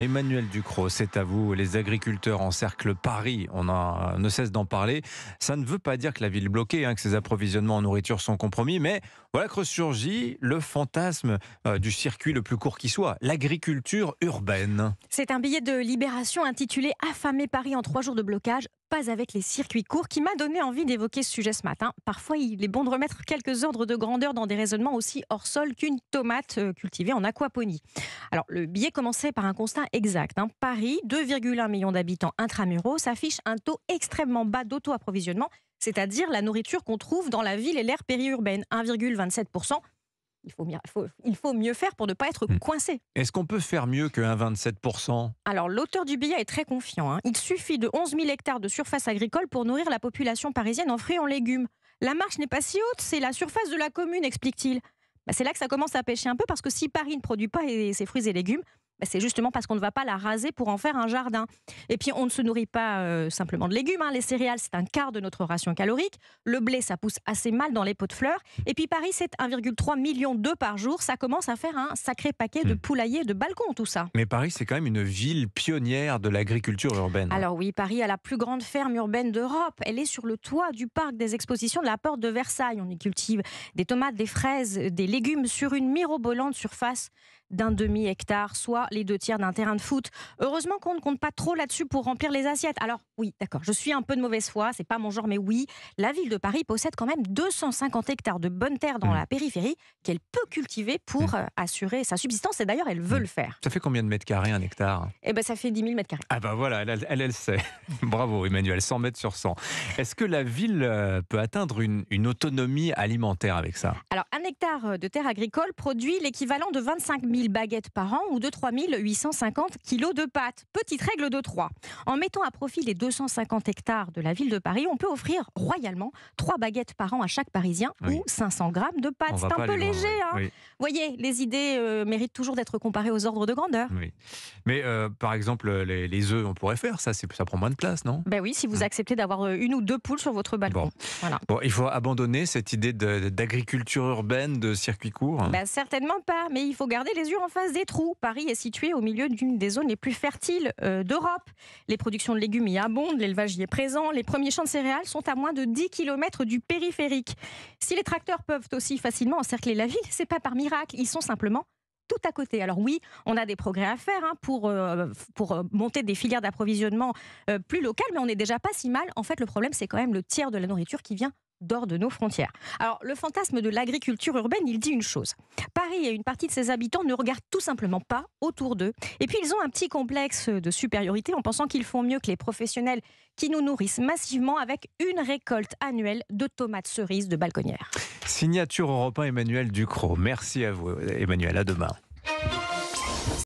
Emmanuel Ducrot, c'est à vous. Les agriculteurs encerclent Paris. Ne cesse d'en parler. Ça ne veut pas dire que la ville est bloquée, que ses approvisionnements en nourriture sont compromis, mais voilà que ressurgit le fantasme du circuit le plus court qui soit, l'agriculture urbaine. C'est un billet de Libération intitulé Affamer Paris en 3 jours de blocage, pas avec les circuits courts, qui m'a donné envie d'évoquer ce sujet ce matin. Parfois, il est bon de remettre quelques ordres de grandeur dans des raisonnements aussi hors sol qu'une tomate cultivée en aquaponie. Alors, le billet commençait par un constat exact. Paris, 2,1 millions d'habitants intramuros, affiche un taux extrêmement bas d'auto-approvisionnement, c'est-à-dire la nourriture qu'on trouve dans la ville et l'aire périurbaine, 1,27%. Il faut mieux faire pour ne pas être coincé. Est-ce qu'on peut faire mieux que 1,27%? Alors, l'auteur du billet est très confiant. Il suffit de 11 000 hectares de surface agricole pour nourrir la population parisienne en fruits et en légumes. La marche n'est pas si haute, c'est la surface de la commune, explique-t-il. C'est là que ça commence à pêcher un peu, parce que si Paris ne produit pas ses fruits et légumes, c'est justement parce qu'on ne va pas la raser pour en faire un jardin. Et puis, on ne se nourrit pas simplement de légumes. Les céréales, c'est un quart de notre ration calorique. Le blé, ça pousse assez mal dans les pots de fleurs. Et puis, Paris, c'est 1,3 million d'œufs par jour. Ça commence à faire un sacré paquet de poulaillers, de balcons, tout ça. Mais Paris, c'est quand même une ville pionnière de l'agriculture urbaine. Alors oui, Paris a la plus grande ferme urbaine d'Europe. Elle est sur le toit du parc des expositions de la Porte de Versailles. On y cultive des tomates, des fraises, des légumes sur une mirobolante surface d'un demi-hectare, soit les 2/3 d'un terrain de foot. Heureusement qu'on ne compte pas trop là-dessus pour remplir les assiettes. Alors oui, d'accord, je suis un peu de mauvaise foi, c'est pas mon genre, mais oui, la ville de Paris possède quand même 250 hectares de bonne terre dans la périphérie qu'elle peut cultiver pour assurer sa subsistance, et d'ailleurs elle veut le faire. Ça fait combien de mètres carrés un hectare? Ça fait 10 000 mètres carrés. Ah voilà, elle sait. Bravo Emmanuel, 100 mètres sur 100. Est-ce que la ville peut atteindre une autonomie alimentaire avec ça? Alors, un hectare de terre agricole produit l'équivalent de 25 000 baguettes par an ou de 3 850 kilos de pâtes. Petite règle de 3. En mettant à profit les 250 hectares de la ville de Paris, on peut offrir royalement 3 baguettes par an à chaque Parisien ou 500 grammes de pâtes. C'est un peu léger. Vous voyez, les idées méritent toujours d'être comparées aux ordres de grandeur. Oui. Mais par exemple, les œufs, on pourrait faire ça, ça prend moins de place, non? Oui, si vous acceptez d'avoir 1 ou 2 poules sur votre balcon. Voilà. Bon, il faut abandonner cette idée d'agriculture urbaine, de circuit court? Certainement pas, mais il faut garder les yeux en face des trous. Paris est situé au milieu d'une des zones les plus fertiles d'Europe. Les productions de légumes y abondent, l'élevage y est présent. Les premiers champs de céréales sont à moins de 10 km du périphérique. Si les tracteurs peuvent aussi facilement encercler la ville, c'est pas par miracle, ils sont simplement tout à côté. Alors oui, on a des progrès à faire pour monter des filières d'approvisionnement plus locales, mais on n'est déjà pas si mal. En fait, le problème, c'est quand même le tiers de la nourriture qui vient d'hors de nos frontières. Alors, le fantasme de l'agriculture urbaine, il dit une chose. Paris et une partie de ses habitants ne regardent tout simplement pas autour d'eux. Et puis, ils ont un petit complexe de supériorité en pensant qu'ils font mieux que les professionnels qui nous nourrissent massivement avec une récolte annuelle de tomates cerises de balconnières. Signature Europe 1, Emmanuel Ducrot. Merci à vous, Emmanuel. À demain.